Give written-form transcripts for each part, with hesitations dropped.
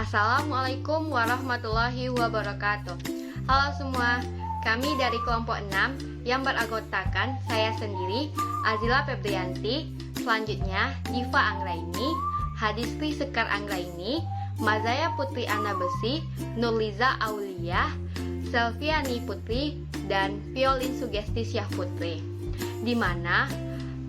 Assalamualaikum warahmatullahi wabarakatuh. Halo semua, kami dari kelompok 6 yang beranggotakan saya sendiri, Azila Febrianti, selanjutnya Diva Anggraini, Hadisri Sekar Anggraini, Mazaya Putri Ana Besi, Nurliza Aulia, Selviani Putri, dan Violin Sugesti Syah Putri. Di mana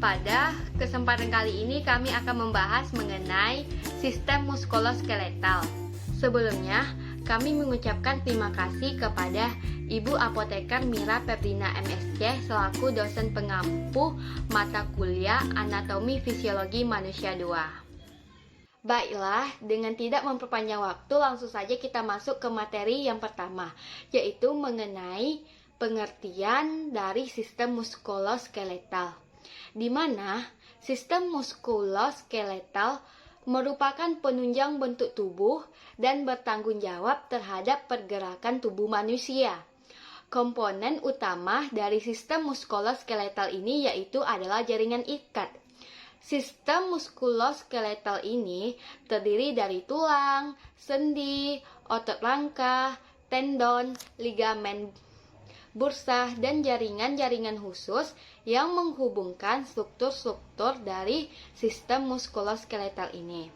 pada kesempatan kali ini kami akan membahas mengenai sistem muskuloskeletal. Sebelumnya, kami mengucapkan terima kasih kepada Ibu Apoteker Mira Febrina MSc selaku dosen pengampu mata kuliah Anatomi Fisiologi Manusia 2. Baiklah, dengan tidak memperpanjang waktu, langsung saja kita masuk ke materi yang pertama, yaitu mengenai pengertian dari sistem muskuloskeletal. Di mana sistem muskuloskeletal merupakan penunjang bentuk tubuh dan bertanggung jawab terhadap pergerakan tubuh manusia. Komponen utama dari sistem muskuloskeletal ini yaitu adalah jaringan ikat. Sistem muskuloskeletal ini terdiri dari tulang, sendi, otot rangka, tendon, ligamen bursah, dan jaringan-jaringan khusus yang menghubungkan struktur-struktur dari sistem muskuloskeletal ini.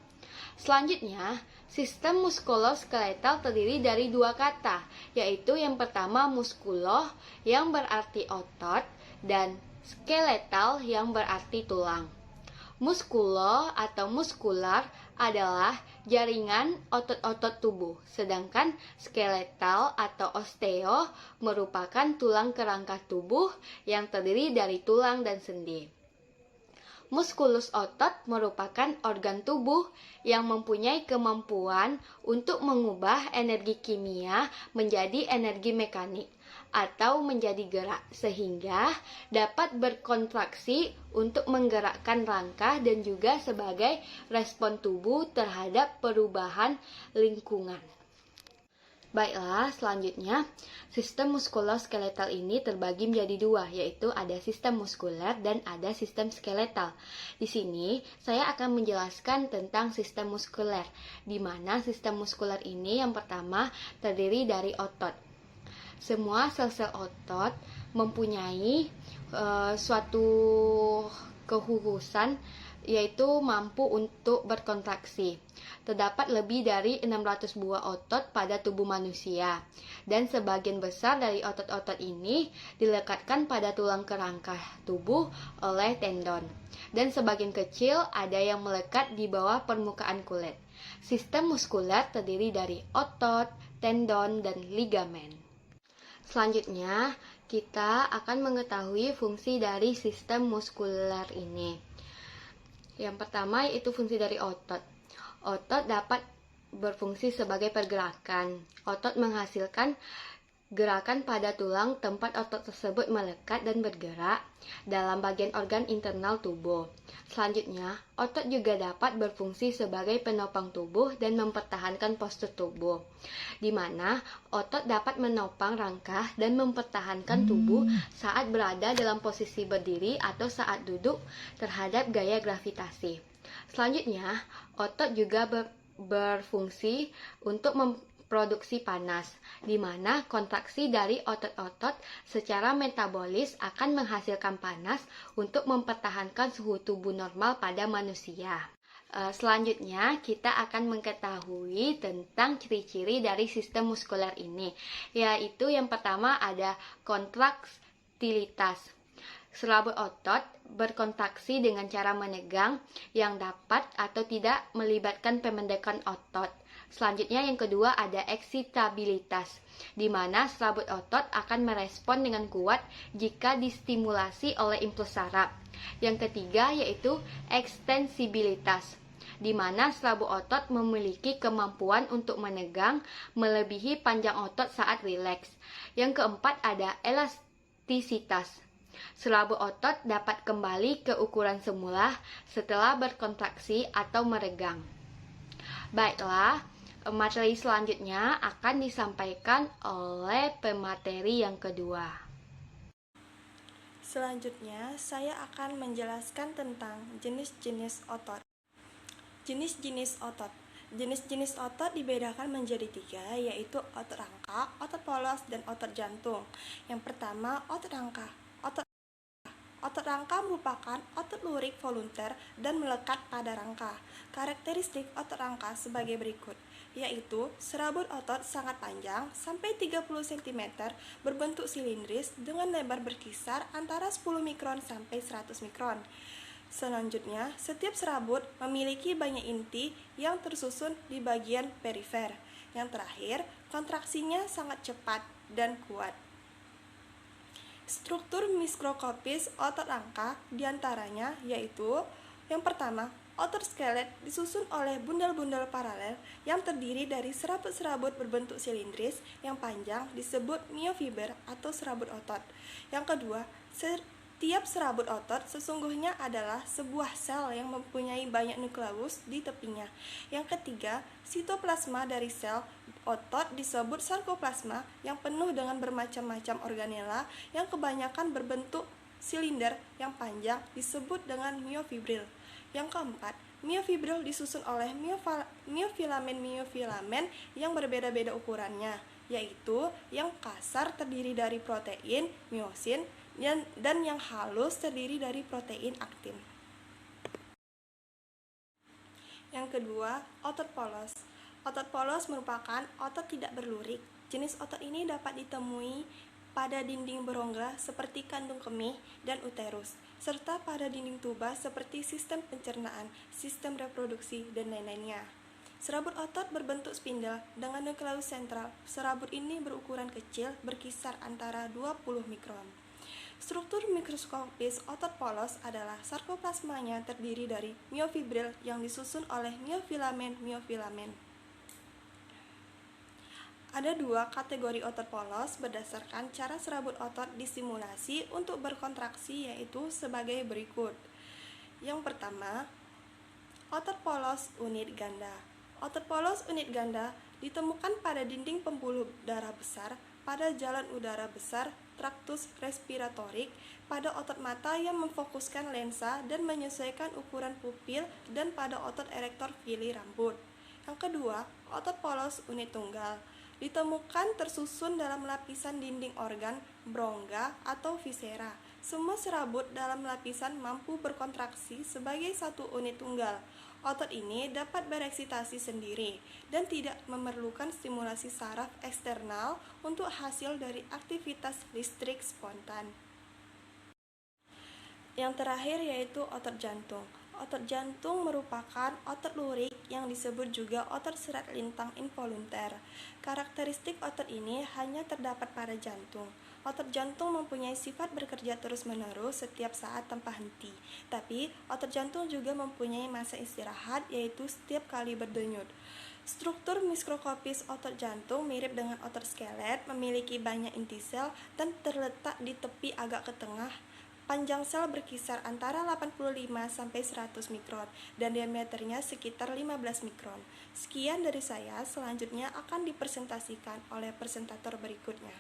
Selanjutnya, sistem muskuloskeletal terdiri dari dua kata, yaitu yang pertama muskulo yang berarti otot dan skeletal yang berarti tulang. Muskulo atau muskular adalah jaringan otot-otot tubuh, sedangkan skeletal atau osteo merupakan tulang kerangka tubuh yang terdiri dari tulang dan sendi. Muskulus otot merupakan organ tubuh yang mempunyai kemampuan untuk mengubah energi kimia menjadi energi mekanik atau menjadi gerak, sehingga dapat berkontraksi untuk menggerakkan rangka dan juga sebagai respon tubuh terhadap perubahan lingkungan. Baiklah, selanjutnya sistem muskuloskeletal ini terbagi menjadi dua, yaitu ada sistem muskuler dan ada sistem skeletal. Di sini saya akan menjelaskan tentang sistem muskuler, di mana sistem muskuler ini yang pertama terdiri dari otot. Semua sel-sel otot mempunyai suatu kekhususan, yaitu mampu untuk berkontraksi. Terdapat lebih dari 600 buah otot pada tubuh manusia, dan sebagian besar dari otot-otot ini dilekatkan pada tulang kerangka tubuh oleh tendon, dan sebagian kecil ada yang melekat di bawah permukaan kulit. Sistem muskuler terdiri dari otot, tendon, dan ligamen. Selanjutnya, kita akan mengetahui fungsi dari sistem muskuler ini. Yang pertama yaitu fungsi dari otot. Otot dapat berfungsi sebagai pergerakan. Otot menghasilkan gerakan pada tulang tempat otot tersebut melekat dan bergerak dalam bagian organ internal tubuh. Selanjutnya, otot juga dapat berfungsi sebagai penopang tubuh dan mempertahankan postur tubuh, di mana otot dapat menopang rangka dan mempertahankan tubuh saat berada dalam posisi berdiri atau saat duduk terhadap gaya gravitasi. Selanjutnya, otot juga berfungsi untuk produksi panas, di mana kontraksi dari otot-otot secara metabolis akan menghasilkan panas untuk mempertahankan suhu tubuh normal pada manusia. Selanjutnya, kita akan mengetahui tentang ciri-ciri dari sistem muskuler ini, yaitu yang pertama ada kontraktilitas. Selaput otot berkontraksi dengan cara menegang yang dapat atau tidak melibatkan pemendekan otot. Selanjutnya yang kedua ada eksitabilitas, di mana selaput otot akan merespon dengan kuat jika distimulasi oleh impuls saraf. Yang ketiga yaitu ekstensibilitas, di mana selaput otot memiliki kemampuan untuk menegang melebihi panjang otot saat rileks. Yang keempat ada elastisitas. Selaput otot dapat kembali ke ukuran semula setelah berkontraksi atau meregang. Baiklah, materi selanjutnya akan disampaikan oleh pemateri yang kedua. Selanjutnya, saya akan menjelaskan tentang jenis-jenis otot. Jenis-jenis otot. Jenis-jenis otot dibedakan menjadi 3, yaitu otot rangka, otot polos, dan otot jantung. Yang pertama, otot rangka. Otot rangka merupakan otot lurik volunteer dan melekat pada rangka. Karakteristik otot rangka sebagai berikut, yaitu serabut otot sangat panjang sampai 30 cm, berbentuk silindris dengan lebar berkisar antara 10 mikron sampai 100 mikron. Selanjutnya, setiap serabut memiliki banyak inti yang tersusun di bagian perifer. Yang terakhir, kontraksinya sangat cepat dan kuat. Struktur mikroskopis otot rangka diantaranya yaitu yang pertama, otot skelet disusun oleh bundel-bundel paralel yang terdiri dari serabut-serabut berbentuk silindris yang panjang disebut myofiber atau serabut otot. Yang kedua, setiap serabut otot sesungguhnya adalah sebuah sel yang mempunyai banyak nukleus di tepinya. Yang ketiga, sitoplasma dari sel otot disebut sarkoplasma yang penuh dengan bermacam-macam organela yang kebanyakan berbentuk silinder yang panjang disebut dengan myofibril. Yang keempat, myofibril disusun oleh myofilamen yang berbeda-beda ukurannya, yaitu yang kasar terdiri dari protein myosin dan yang halus terdiri dari protein aktin. Yang kedua, otot polos. Otot polos merupakan otot tidak berlurik. Jenis otot ini dapat ditemui pada dinding berongga seperti kandung kemih dan uterus, serta pada dinding tuba seperti sistem pencernaan, sistem reproduksi, dan lain-lainnya. Serabut otot berbentuk spindel dengan nukleus sentral. Serabut ini berukuran kecil, berkisar antara 20 mikron. Struktur mikroskopis otot polos adalah sarkoplasmanya terdiri dari myofibril yang disusun oleh myofilamen. Ada 2 kategori otot polos berdasarkan cara serabut otot disimulasi untuk berkontraksi, yaitu sebagai berikut. Yang pertama, otot polos unit ganda. Otot polos unit ganda ditemukan pada dinding pembuluh darah besar, pada jalan udara besar, traktus respiratorik, pada otot mata yang memfokuskan lensa dan menyesuaikan ukuran pupil, dan pada otot erektor fili rambut. Yang kedua, otot polos unit tunggal ditemukan tersusun dalam lapisan dinding organ, berongga, atau viscera. Semua serabut dalam lapisan mampu berkontraksi sebagai satu unit tunggal. Otot ini dapat bereksitasi sendiri dan tidak memerlukan stimulasi saraf eksternal untuk hasil dari aktivitas listrik spontan. Yang terakhir yaitu otot jantung. Otot jantung merupakan otot lurik yang disebut juga otot serat lintang involunter. Karakteristik otot ini hanya terdapat pada jantung. Otot jantung mempunyai sifat bekerja terus-menerus setiap saat tanpa henti. Tapi, otot jantung juga mempunyai masa istirahat, yaitu setiap kali berdenyut. Struktur mikroskopis otot jantung mirip dengan otot skelet, memiliki banyak inti sel dan terletak di tepi agak ke tengah. Panjang sel berkisar antara 85 sampai 100 mikron dan diameternya sekitar 15 mikron. Sekian dari saya, selanjutnya akan dipresentasikan oleh presentator berikutnya.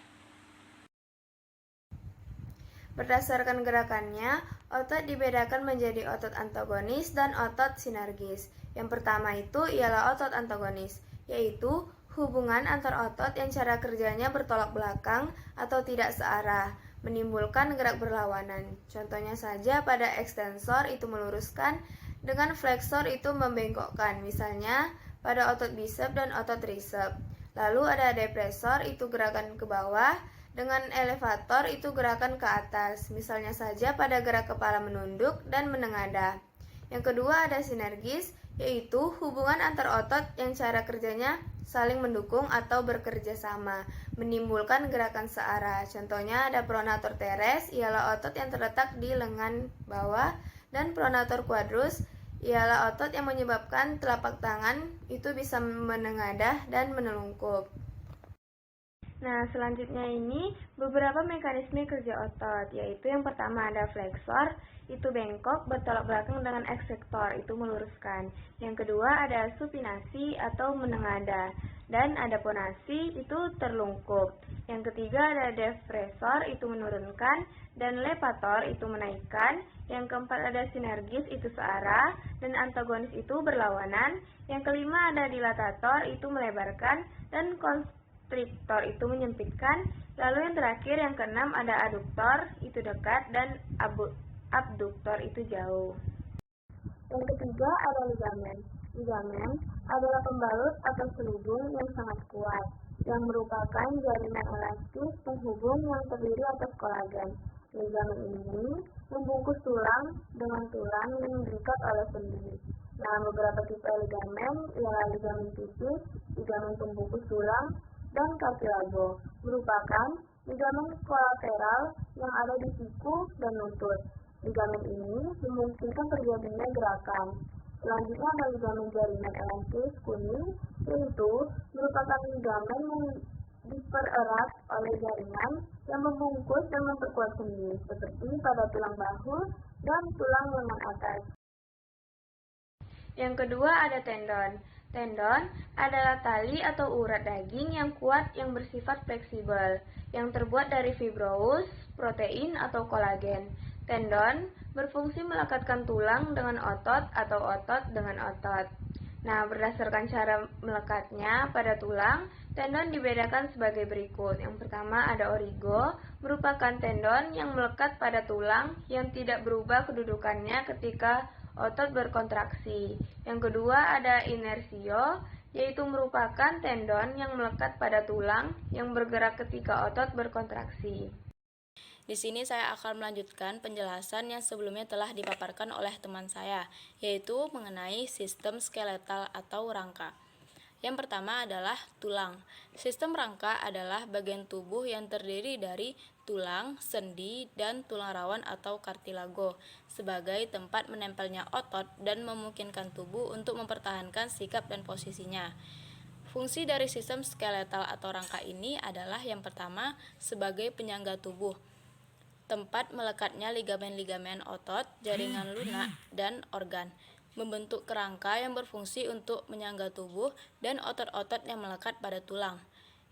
Berdasarkan gerakannya, otot dibedakan menjadi otot antagonis dan otot sinergis. Yang pertama itu ialah otot antagonis, yaitu hubungan antar otot yang cara kerjanya bertolak belakang atau tidak searah, menimbulkan gerak berlawanan. Contohnya saja pada ekstensor itu meluruskan, dengan fleksor itu membengkokkan, misalnya pada otot bisep dan otot tricep. Lalu ada depresor, itu gerakan ke bawah, dengan elevator itu gerakan ke atas, misalnya saja pada gerak kepala menunduk dan menengadah. Yang kedua ada sinergis, yaitu hubungan antar otot yang cara kerjanya saling mendukung atau bekerja sama, menimbulkan gerakan searah. Contohnya ada pronator teres, ialah otot yang terletak di lengan bawah, dan pronator quadrus, ialah otot yang menyebabkan telapak tangan itu bisa menengadah dan menelungkup. Nah, selanjutnya ini beberapa mekanisme kerja otot, yaitu yang pertama ada fleksor, itu bengkok bertolak belakang dengan eksektor, itu meluruskan. Yang kedua ada supinasi atau menengadah. Dan adaponasi itu terlungkup. Yang ketiga ada depresor itu menurunkan, dan levator itu menaikkan. Yang keempat ada sinergis itu searah, dan antagonis itu berlawanan. Yang kelima ada dilatator itu melebarkan, dan konstriktor itu menyempitkan. Lalu yang terakhir yang keenam ada aduktor itu dekat, dan abduktor itu jauh. Yang ketiga ada ligamen. Ligamen adalah pembalut atau selubung yang sangat kuat, yang merupakan jaringan elastis penghubung yang terdiri atas kolagen. Ligamen ini membungkus tulang dengan tulang yang diikat oleh sendi. Nah, beberapa tipe ligamen ialah ligamen tipis, ligamen pembungkus tulang, dan kartilago, merupakan ligamen kolateral yang ada di siku dan lutut. Ligamen ini memungkinkan terjadinya gerakan. Selanjutnya ada ligamen jaringan elastis kuning, yaitu merupakan ligamen yang dipererat oleh jaringan yang membungkus dan memperkuat sendi, seperti pada tulang bahu dan tulang lengan atas. Yang kedua ada tendon. Tendon adalah tali atau urat daging yang kuat yang bersifat fleksibel, yang terbuat dari fibrous, protein, atau kolagen. Tendon berfungsi melekatkan tulang dengan otot atau otot dengan otot. Nah, berdasarkan cara melekatnya pada tulang, tendon dibedakan sebagai berikut. Yang pertama ada origo, merupakan tendon yang melekat pada tulang yang tidak berubah kedudukannya ketika otot berkontraksi. Yang kedua ada inersio, yaitu merupakan tendon yang melekat pada tulang yang bergerak ketika otot berkontraksi. Di sini saya akan melanjutkan penjelasan yang sebelumnya telah dipaparkan oleh teman saya, yaitu mengenai sistem skeletal atau rangka. Yang pertama adalah tulang. Sistem rangka adalah bagian tubuh yang terdiri dari tulang, sendi, dan tulang rawan atau kartilago sebagai tempat menempelnya otot dan memungkinkan tubuh untuk mempertahankan sikap dan posisinya. Fungsi dari sistem skeletal atau rangka ini adalah yang pertama sebagai penyangga tubuh, tempat melekatnya ligamen-ligamen otot, jaringan lunak, dan organ, membentuk kerangka yang berfungsi untuk menyangga tubuh dan otot-otot yang melekat pada tulang.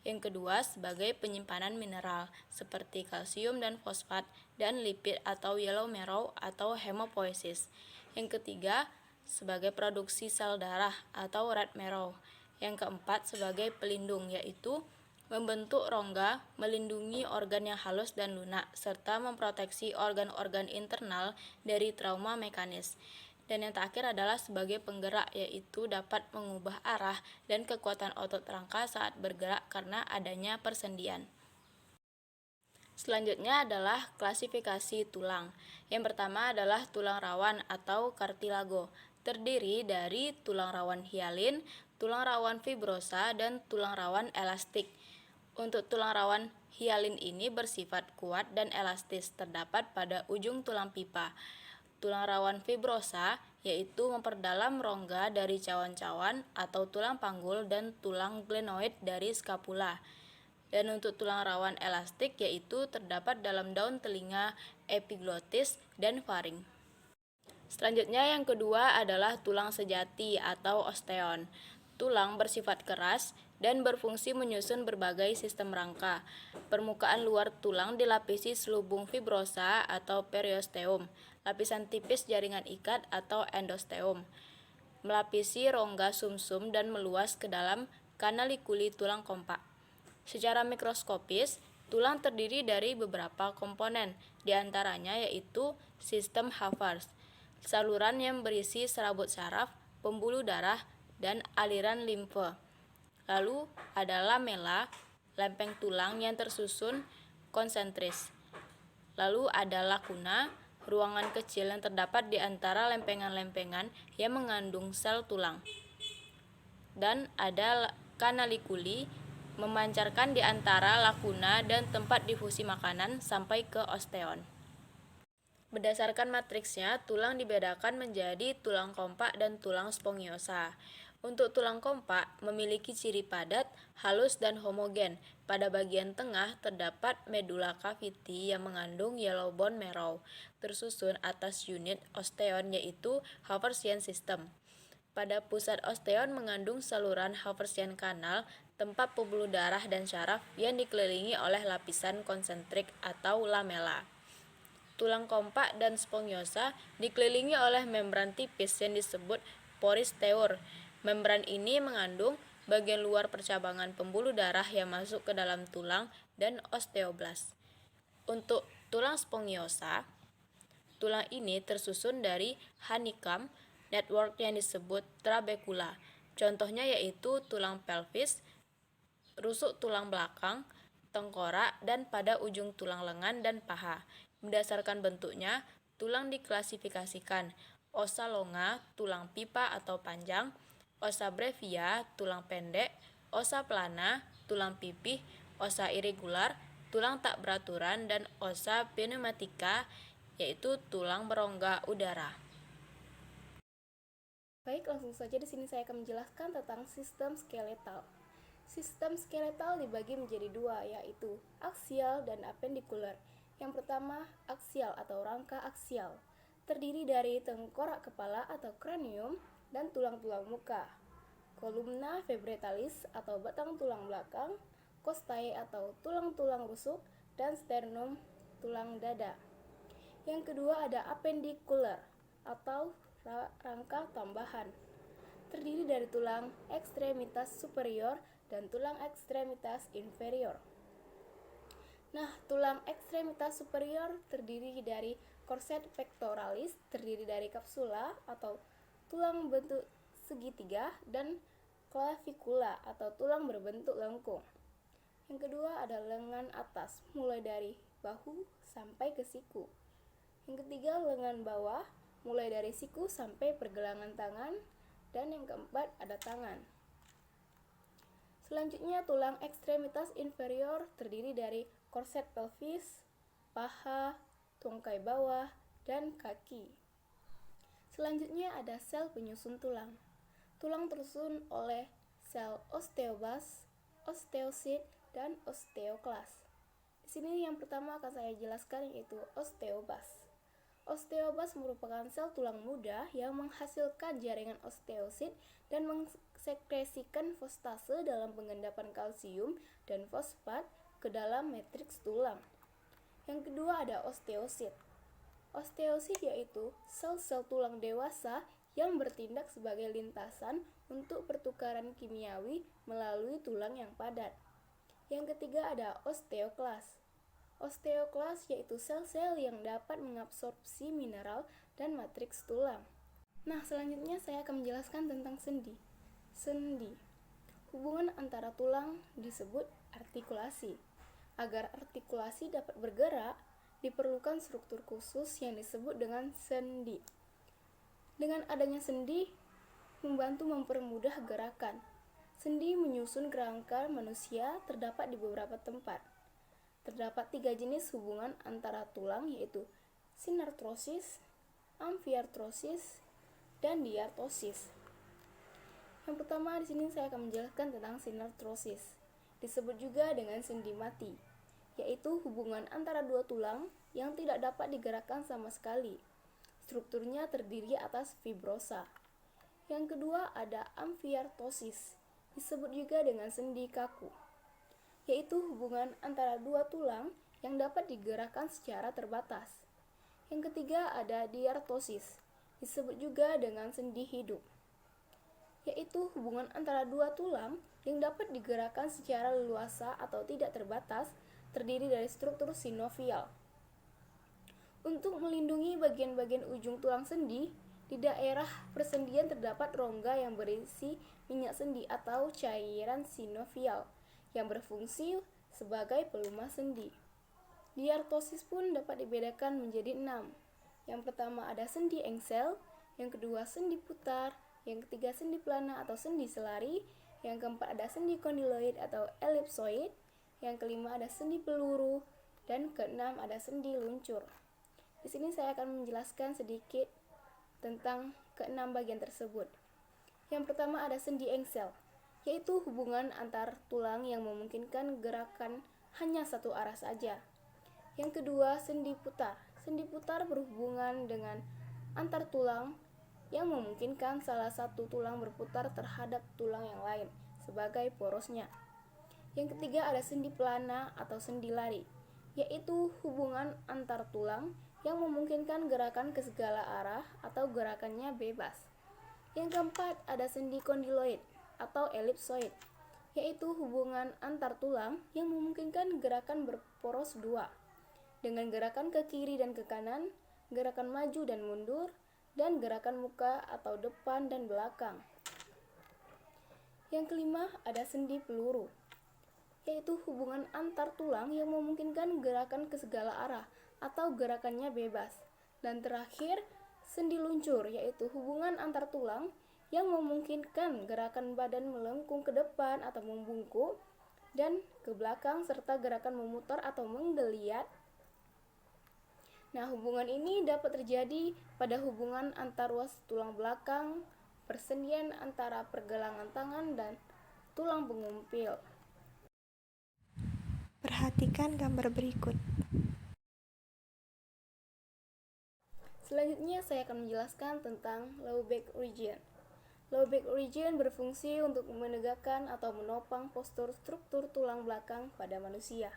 Yang kedua, sebagai penyimpanan mineral seperti kalsium dan fosfat dan lipid atau yellow marrow atau hemopoiesis. Yang ketiga, sebagai produksi sel darah atau red marrow. Yang keempat, sebagai pelindung, yaitu membentuk rongga, melindungi organ yang halus dan lunak, serta memproteksi organ-organ internal dari trauma mekanis. Dan yang terakhir adalah sebagai penggerak, yaitu dapat mengubah arah dan kekuatan otot rangka saat bergerak karena adanya persendian. Selanjutnya adalah klasifikasi tulang. Yang pertama adalah tulang rawan atau kartilago, terdiri dari tulang rawan hialin, tulang rawan fibrosa, dan tulang rawan elastik. Untuk tulang rawan hialin ini bersifat kuat dan elastis, terdapat pada ujung tulang pipa. Tulang rawan fibrosa yaitu memperdalam rongga dari cawan-cawan atau tulang panggul dan tulang glenoid dari skapula. Dan untuk tulang rawan elastik yaitu terdapat dalam daun telinga, epiglotis, dan faring. Selanjutnya yang kedua adalah tulang sejati atau osteon. Tulang bersifat keras dan berfungsi menyusun berbagai sistem rangka. Permukaan luar tulang dilapisi selubung fibrosa atau periosteum, lapisan tipis jaringan ikat atau endosteum, melapisi rongga sumsum dan meluas ke dalam kanalikuli tulang kompak. Secara mikroskopis, tulang terdiri dari beberapa komponen, diantaranya yaitu sistem Havers, saluran yang berisi serabut saraf, pembuluh darah, dan aliran limfe. Lalu ada lamela, lempeng tulang yang tersusun konsentris. Lalu ada lakuna, ruangan kecil yang terdapat di antara lempengan-lempengan yang mengandung sel tulang. Dan ada kanalikuli, memancarkan di antara lakuna dan tempat difusi makanan sampai ke osteon. Berdasarkan matriksnya, tulang dibedakan menjadi tulang kompak dan tulang spongiosa. Untuk tulang kompak memiliki ciri padat, halus, dan homogen. Pada bagian tengah terdapat medulla cavity yang mengandung yellow bone marrow, tersusun atas unit osteon yaitu Haversian system. Pada pusat osteon mengandung saluran Haversian canal tempat pembuluh darah dan syaraf yang dikelilingi oleh lapisan konsentrik atau lamela. Tulang kompak dan spongiosa dikelilingi oleh membran tipis yang disebut poris teur. Membran ini mengandung bagian luar percabangan pembuluh darah yang masuk ke dalam tulang dan osteoblas. Untuk tulang spongiosa, tulang ini tersusun dari honeycomb network yang disebut trabecula. Contohnya yaitu tulang pelvis, rusuk tulang belakang, tengkorak, dan pada ujung tulang lengan dan paha. Berdasarkan bentuknya, tulang diklasifikasikan: ossa longa, tulang pipa atau panjang; ossa brevia, tulang pendek; ossa plana, tulang pipih; ossa irregular, tulang tak beraturan; dan ossa pneumatica, yaitu tulang berongga udara. Baik, langsung saja di sini saya akan menjelaskan tentang sistem skeletal. Sistem skeletal dibagi menjadi dua, yaitu aksial dan apendikuler. Yang pertama, aksial atau rangka aksial, terdiri dari tengkorak kepala atau cranium dan tulang-tulang muka, columna vertebralis atau batang tulang belakang, costae atau tulang-tulang rusuk, dan sternum, tulang dada. Yang kedua ada apendikuler atau rangka tambahan, terdiri dari tulang ekstremitas superior dan tulang ekstremitas inferior. Nah, tulang ekstremitas superior terdiri dari corset pectoralis, terdiri dari kapsula atau tulang bentuk segitiga, dan clavicula atau tulang berbentuk lengkung. Yang kedua ada lengan atas, mulai dari bahu sampai ke siku. Yang ketiga lengan bawah, mulai dari siku sampai pergelangan tangan. Dan yang keempat ada tangan. Selanjutnya tulang ekstremitas inferior terdiri dari korset pelvis, paha, tungkai bawah, dan kaki. Selanjutnya ada sel penyusun tulang. Tulang tersusun oleh sel osteoblas, osteosit, dan osteoklas. Di sini yang pertama akan saya jelaskan yaitu osteoblas. Osteoblas merupakan sel tulang muda yang menghasilkan jaringan osteosit dan mensekresikan fosfase dalam pengendapan kalsium dan fosfat ke dalam matriks tulang. Yang kedua ada osteosit. Osteosit yaitu sel-sel tulang dewasa yang bertindak sebagai lintasan untuk pertukaran kimiawi melalui tulang yang padat. Yang ketiga ada osteoklas. Osteoklas yaitu sel-sel yang dapat mengabsorpsi mineral dan matriks tulang. Nah, selanjutnya saya akan menjelaskan tentang sendi. Sendi. Hubungan antara tulang disebut artikulasi. Agar artikulasi dapat bergerak, diperlukan struktur khusus yang disebut dengan sendi. Dengan adanya sendi, membantu mempermudah gerakan. Sendi menyusun kerangka manusia terdapat di beberapa tempat. Terdapat 3 jenis hubungan antara tulang yaitu sinartrosis, amfiartrosis, dan diartrosis. Yang pertama di sini saya akan menjelaskan tentang sinartrosis. Disebut juga dengan sendi mati, yaitu hubungan antara dua tulang yang tidak dapat digerakkan sama sekali. Strukturnya terdiri atas fibrosa. Yang kedua ada amfiartrosis, disebut juga dengan sendi kaku, yaitu hubungan antara dua tulang yang dapat digerakkan secara terbatas. Yang ketiga ada diartrosis, disebut juga dengan sendi hidup, yaitu hubungan antara dua tulang yang dapat digerakkan secara leluasa atau tidak terbatas, terdiri dari struktur sinovial. Untuk melindungi bagian-bagian ujung tulang sendi, di daerah persendian terdapat rongga yang berisi minyak sendi atau cairan sinovial yang berfungsi sebagai pelumas sendi. Diartrosis pun dapat dibedakan menjadi 6. Yang pertama ada sendi engsel, yang kedua sendi putar, yang ketiga sendi plana atau sendi selari, yang keempat ada sendi kondyloid atau elipsoid, yang kelima ada sendi peluru, dan keenam ada sendi luncur. Di sini saya akan menjelaskan sedikit tentang keenam bagian tersebut. Yang pertama ada sendi engsel, yaitu hubungan antar tulang yang memungkinkan gerakan hanya satu arah saja. Yang kedua, sendi putar. Sendi putar berhubungan dengan antar tulang yang memungkinkan salah satu tulang berputar terhadap tulang yang lain sebagai porosnya. Yang ketiga ada sendi pelana atau sendi lari, yaitu hubungan antar tulang yang memungkinkan gerakan ke segala arah atau gerakannya bebas. Yang keempat ada sendi kondiloid atau elipsoid, yaitu hubungan antar tulang yang memungkinkan gerakan berporos dua, dengan gerakan ke kiri dan ke kanan, gerakan maju dan mundur, dan gerakan muka atau depan dan belakang. Yang kelima ada sendi peluru, yaitu hubungan antar tulang yang memungkinkan gerakan ke segala arah atau gerakannya bebas. Dan terakhir, sendi luncur, yaitu hubungan antar tulang yang memungkinkan gerakan badan melengkung ke depan atau membungkuk dan ke belakang serta gerakan memutar atau menggeliat. Nah, hubungan ini dapat terjadi pada hubungan antar ruas tulang belakang, persendian antara pergelangan tangan dan tulang pengumpil. Perhatikan gambar berikut. Selanjutnya saya akan menjelaskan tentang low back region. Low back region berfungsi untuk menegakkan atau menopang postur struktur tulang belakang pada manusia.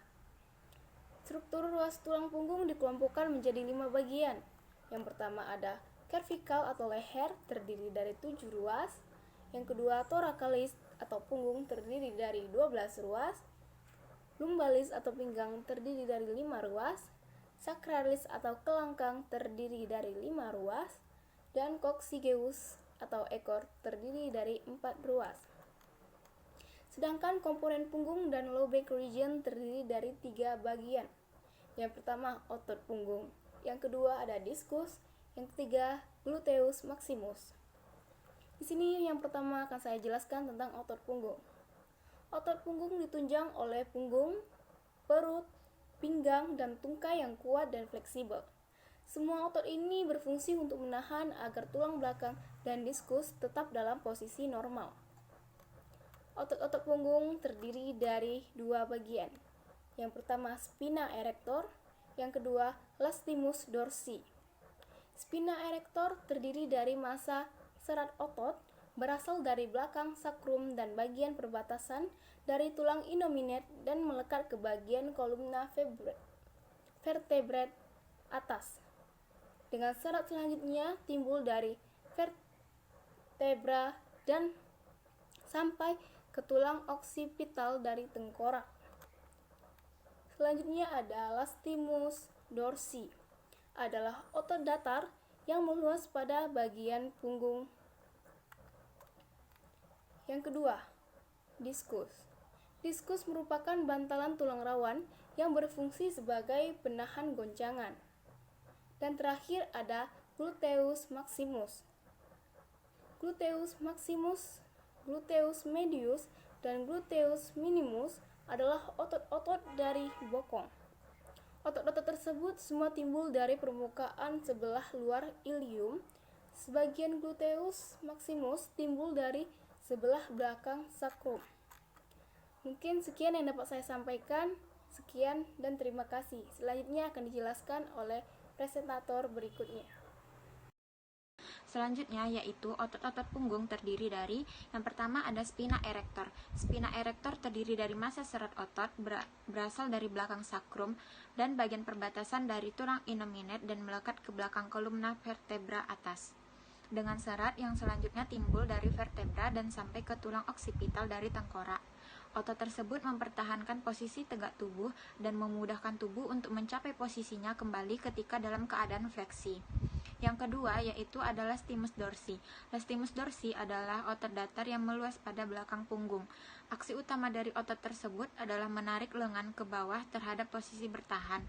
Struktur ruas tulang punggung dikelompokkan menjadi 5 bagian. Yang pertama ada cervical atau leher, terdiri dari 7 ruas. Yang kedua thoracalis atau punggung, terdiri dari 12 ruas. Lumbalis atau pinggang, terdiri dari 5 ruas. Sacralis atau kelangkang, terdiri dari 5 ruas. Dan coccygeus atau ekor, terdiri dari 4 ruas. Sedangkan komponen punggung dan low back region terdiri dari 3 bagian. Yang pertama otot punggung, yang kedua ada diskus, yang ketiga gluteus maximus. Di sini yang pertama akan saya jelaskan tentang otot punggung. Otot punggung ditunjang oleh punggung, perut, pinggang, dan tungkai yang kuat dan fleksibel. Semua otot ini berfungsi untuk menahan agar tulang belakang dan diskus tetap dalam posisi normal. Otot-otot punggung terdiri dari 2 bagian. Yang pertama spina erector, yang kedua lastimus dorsi. Spina erector terdiri dari massa serat otot berasal dari belakang sakrum dan bagian perbatasan dari tulang innominate dan melekat ke bagian kolumna vertebrate atas. Dengan serat selanjutnya timbul dari vertebra dan sampai ke tulang oksipital dari tengkorak. Selanjutnya ada lastimus dorsi, adalah otot datar yang meluas pada bagian punggung. Yang kedua, diskus. Diskus merupakan bantalan tulang rawan yang berfungsi sebagai penahan goncangan. Dan terakhir ada gluteus maximus. Gluteus maximus, gluteus medius, dan gluteus minimus adalah otot-otot dari bokong. Otot-otot tersebut semua timbul dari permukaan sebelah luar ilium. Sebagian gluteus maximus timbul dari sebelah belakang sakrum. Mungkin sekian yang dapat saya sampaikan. Sekian dan terima kasih. Selanjutnya akan dijelaskan oleh presentator berikutnya. Selanjutnya yaitu otot-otot punggung terdiri dari yang pertama ada spina erector. Spina erector terdiri dari massa serat otot berasal dari belakang sakrum dan bagian perbatasan dari tulang innominate dan melekat ke belakang kolumna vertebra atas. Dengan serat yang selanjutnya timbul dari vertebra dan sampai ke tulang oksipital dari tengkorak. Otot tersebut mempertahankan posisi tegak tubuh dan memudahkan tubuh untuk mencapai posisinya kembali ketika dalam keadaan fleksi. Yang kedua yaitu adalah lastimus dorsi. Lastimus dorsi adalah otot datar yang meluas pada belakang punggung. Aksi utama dari otot tersebut adalah menarik lengan ke bawah terhadap posisi bertahan,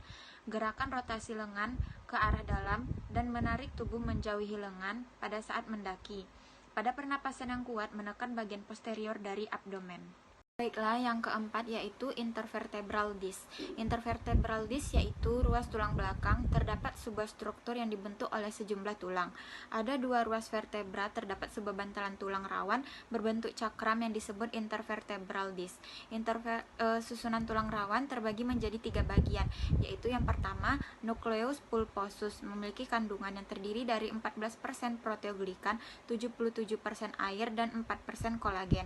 gerakan rotasi lengan ke arah dalam, dan menarik tubuh menjauhi lengan pada saat mendaki. Pada pernapasan yang kuat menekan bagian posterior dari abdomen. Baiklah, yang keempat yaitu intervertebral disc. Intervertebral disc yaitu ruas tulang belakang. Terdapat sebuah struktur yang dibentuk oleh sejumlah tulang. Ada 2 ruas vertebra, terdapat sebuah bantalan tulang rawan berbentuk cakram yang disebut intervertebral disc. Susunan tulang rawan terbagi menjadi 3 bagian, yaitu yang pertama nucleus pulposus, memiliki kandungan yang terdiri dari 14% proteoglikan, 77% air, dan 4% kolagen.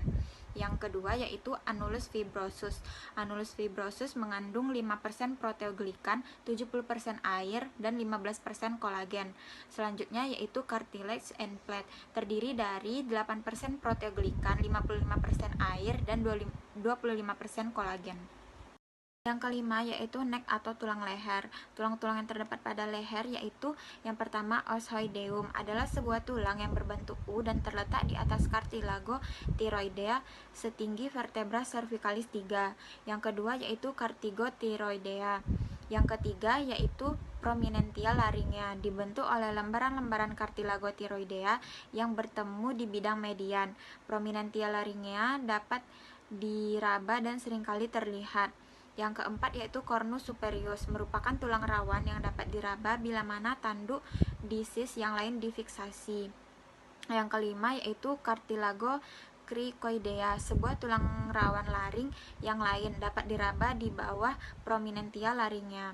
Yang kedua yaitu annulus fibrosus. Annulus fibrosus mengandung 5% proteoglikan, 70% air, dan 15% kolagen. Selanjutnya yaitu cartilage and plate, terdiri dari 8% proteoglikan, 55% air, dan 25% kolagen. Yang kelima yaitu neck atau tulang leher. Tulang-tulang yang terdapat pada leher yaitu yang pertama osioideum, adalah sebuah tulang yang berbentuk U dan terletak di atas cartilago thyroidea setinggi vertebra cervicalis 3. Yang kedua yaitu cartigo-thyroidea. Yang ketiga yaitu prominentia laringea, dibentuk oleh lembaran-lembaran cartilago thyroidea yang bertemu di bidang median. Prominentia laringea dapat diraba dan seringkali terlihat. Yang keempat yaitu cornus superius, merupakan tulang rawan yang dapat diraba bila mana tanduk disis yang lain difiksasi. Yang kelima yaitu cartilago cricoidea, sebuah tulang rawan laring yang lain dapat diraba di bawah prominentia laringea.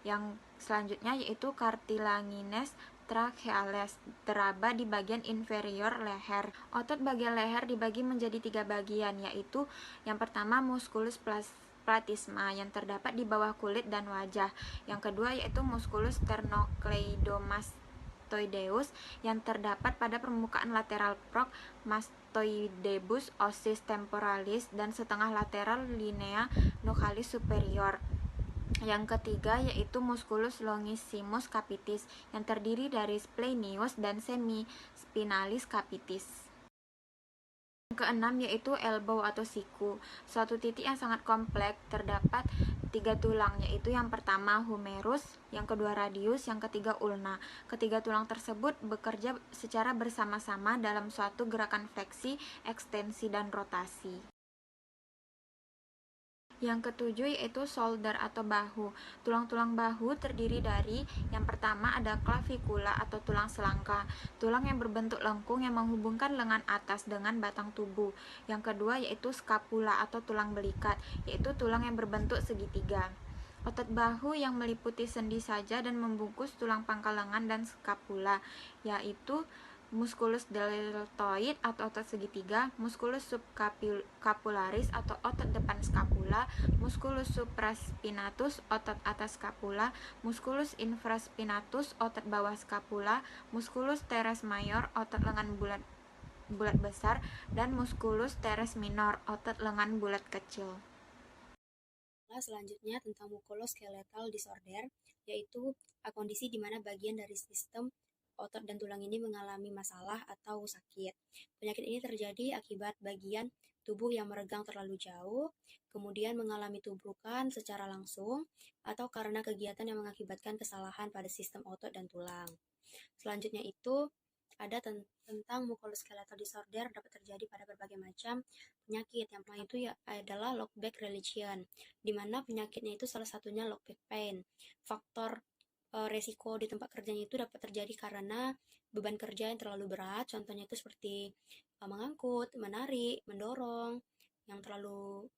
Yang selanjutnya yaitu cartilaginous tracheales, teraba di bagian inferior leher. Otot bagian leher dibagi menjadi 3 bagian, yaitu yang pertama musculus platisma yang terdapat di bawah kulit dan wajah. Yang kedua yaitu musculus sternocleidomastoideus yang terdapat pada permukaan lateral prok mastoidebus osis temporalis dan setengah lateral linea nuchalis superior. Yang ketiga yaitu musculus longissimus capitis yang terdiri dari splenius dan semispinalis capitis. Yang keenam yaitu elbow atau siku, suatu titik yang sangat kompleks, terdapat 3 tulang, yaitu yang pertama humerus, yang kedua radius, yang ketiga ulna. Ketiga tulang tersebut bekerja secara bersama-sama dalam suatu gerakan fleksi, ekstensi, dan rotasi. Yang ketujuh yaitu shoulder atau bahu. Tulang-tulang bahu terdiri dari yang pertama ada clavikula atau tulang selangka, tulang yang berbentuk lengkung yang menghubungkan lengan atas dengan batang tubuh. Yang kedua yaitu scapula atau tulang belikat, yaitu tulang yang berbentuk segitiga. Otot bahu yang meliputi sendi saja dan membungkus tulang pangkal lengan dan scapula, yaitu musculus deltoid atau otot segitiga, musculus subscapularis atau otot depan skapula, musculus supraspinatus otot atas skapula, musculus infraspinatus otot bawah skapula, musculus teres major otot lengan bulat besar, dan musculus teres minor otot lengan bulat kecil. Selanjutnya tentang musculoskeletal disorder, yaitu kondisi di mana bagian dari sistem otot dan tulang ini mengalami masalah atau sakit. Penyakit ini terjadi akibat bagian tubuh yang meregang terlalu jauh, kemudian mengalami tubrukan secara langsung, atau karena kegiatan yang mengakibatkan kesalahan pada sistem otot dan tulang. Selanjutnya itu ada tentang musculoskeletal disorder dapat terjadi pada berbagai macam penyakit. Yang pertama itu adalah low back religion, di mana penyakitnya itu salah satunya low back pain. Faktor resiko di tempat kerjanya itu dapat terjadi karena beban kerja yang terlalu berat, contohnya itu seperti mengangkut, menarik, mendorong, yang terlalu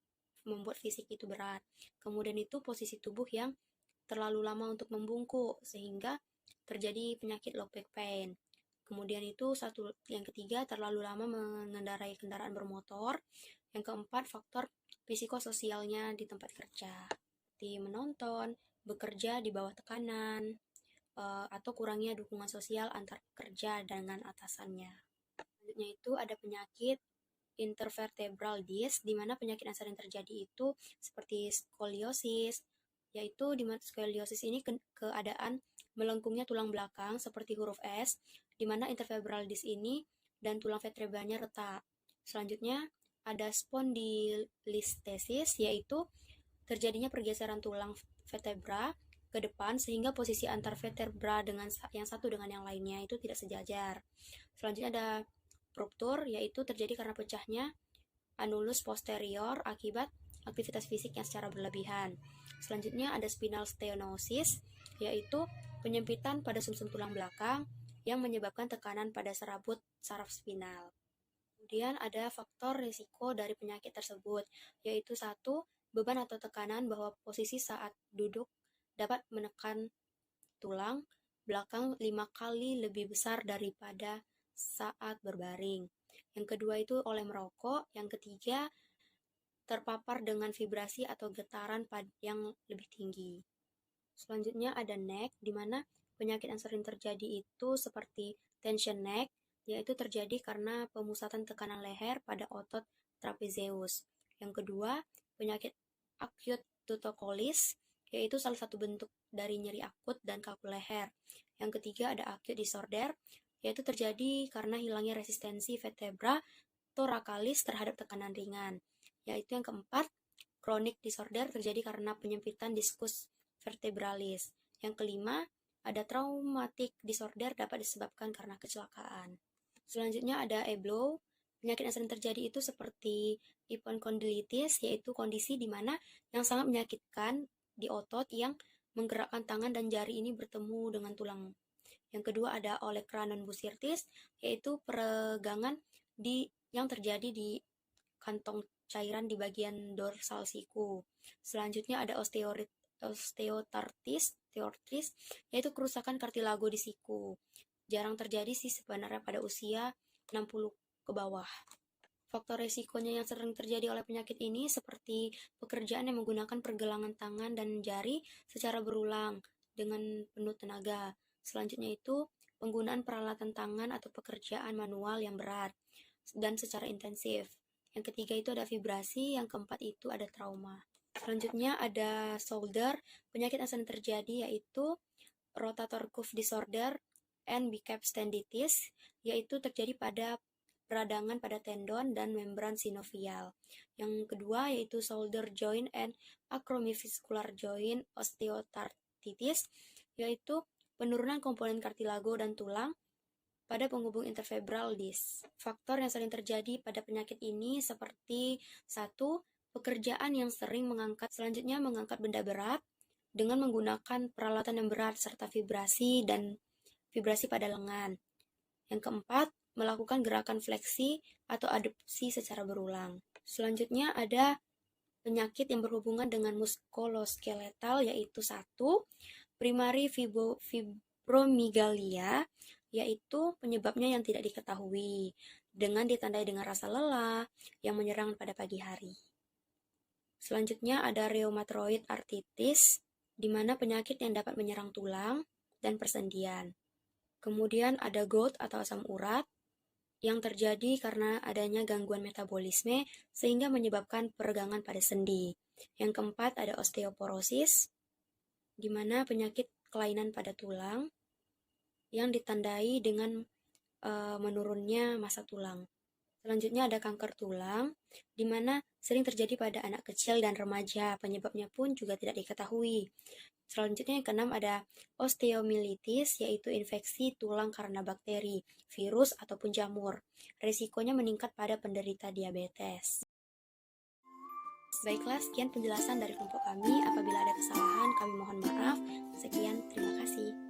membuat fisik itu berat. Kemudian itu posisi tubuh yang terlalu lama untuk membungkuk, sehingga terjadi penyakit low back pain. Kemudian itu yang ketiga, terlalu lama mengendarai kendaraan bermotor. Yang keempat, faktor psikososialnya di tempat kerja, seperti menonton, bekerja di bawah tekanan, atau kurangnya dukungan sosial antar pekerja dengan atasannya. Selanjutnya itu ada penyakit intervertebral disc, di mana penyakit yang sering terjadi itu seperti skoliosis, yaitu di mana skoliosis ini keadaan melengkungnya tulang belakang seperti huruf S, di mana intervertebral disc ini dan tulang vertebranya retak. Selanjutnya ada spondylistesis, yaitu terjadinya pergeseran tulang vertebra ke depan sehingga posisi antar vertebra dengan yang satu dengan yang lainnya itu tidak sejajar. Selanjutnya ada ruptur, yaitu terjadi karena pecahnya annulus posterior akibat aktivitas fisik yang secara berlebihan. Selanjutnya ada spinal stenosis, yaitu penyempitan pada sumsum tulang belakang yang menyebabkan tekanan pada serabut saraf spinal. Kemudian ada faktor risiko dari penyakit tersebut, yaitu 1. Beban atau tekanan bahwa posisi saat duduk dapat menekan tulang belakang 5 kali lebih besar daripada saat berbaring. Yang kedua itu oleh merokok. Yang ketiga terpapar dengan vibrasi atau getaran yang lebih tinggi. Selanjutnya ada neck, di mana penyakit yang sering terjadi itu seperti tension neck, yaitu terjadi karena pemusatan tekanan leher pada otot trapezius. Yang kedua, penyakit acute tuberculosis, yaitu salah satu bentuk dari nyeri akut dan kaku leher. Yang ketiga ada acute disorder, yaitu terjadi karena hilangnya resistensi vertebra thoracalis terhadap tekanan ringan. Yaitu yang keempat, chronic disorder terjadi karena penyempitan diskus vertebralis. Yang kelima, ada traumatic disorder dapat disebabkan karena kecelakaan. Selanjutnya ada EBLO. Penyakit yang sering terjadi itu seperti epicondylitis, yaitu kondisi di mana yang sangat menyakitkan di otot yang menggerakkan tangan dan jari ini bertemu dengan tulang. Yang kedua ada olecranon bursitis, yaitu peregangan yang terjadi di kantong cairan di bagian dorsal siku. Selanjutnya ada osteoartritis, yaitu kerusakan kartilago di siku. Jarang terjadi sih sebenarnya pada usia 60 ke bawah. Faktor resikonya yang sering terjadi oleh penyakit ini seperti pekerjaan yang menggunakan pergelangan tangan dan jari secara berulang dengan penuh tenaga. Selanjutnya itu penggunaan peralatan tangan atau pekerjaan manual yang berat dan secara intensif. Yang ketiga itu ada vibrasi, yang keempat itu ada trauma. Selanjutnya ada shoulder, penyakit yang sering terjadi yaitu rotator cuff disorder and biceps tendinitis, yaitu terjadi pada peradangan pada tendon dan membran sinovial. Yang kedua yaitu shoulder joint and acromiofascicular joint osteoarthritis, yaitu penurunan komponen kartilago dan tulang pada penghubung intervertebral disc. Faktor yang sering terjadi pada penyakit ini seperti 1. Pekerjaan yang sering selanjutnya mengangkat benda berat dengan menggunakan peralatan yang berat serta vibrasi pada lengan. Yang keempat, melakukan gerakan fleksi atau adduksi secara berulang. Selanjutnya ada penyakit yang berhubungan dengan muskuloskeletal, yaitu 1. Primary fibromegalia, yaitu penyebabnya yang tidak diketahui, dengan ditandai dengan rasa lelah yang menyerang pada pagi hari. Selanjutnya ada rheumatoid arthritis, di mana penyakit yang dapat menyerang tulang dan persendian. Kemudian ada gout atau asam urat, yang terjadi karena adanya gangguan metabolisme sehingga menyebabkan peregangan pada sendi. Yang keempat ada osteoporosis, di mana penyakit kelainan pada tulang yang ditandai dengan menurunnya massa tulang. Selanjutnya ada kanker tulang, di mana sering terjadi pada anak kecil dan remaja, penyebabnya pun juga tidak diketahui. Selanjutnya yang keenam ada osteomyelitis, yaitu infeksi tulang karena bakteri, virus, ataupun jamur. Risikonya meningkat pada penderita diabetes. Baiklah, sekian penjelasan dari kelompok kami. Apabila ada kesalahan, kami mohon maaf. Sekian, terima kasih.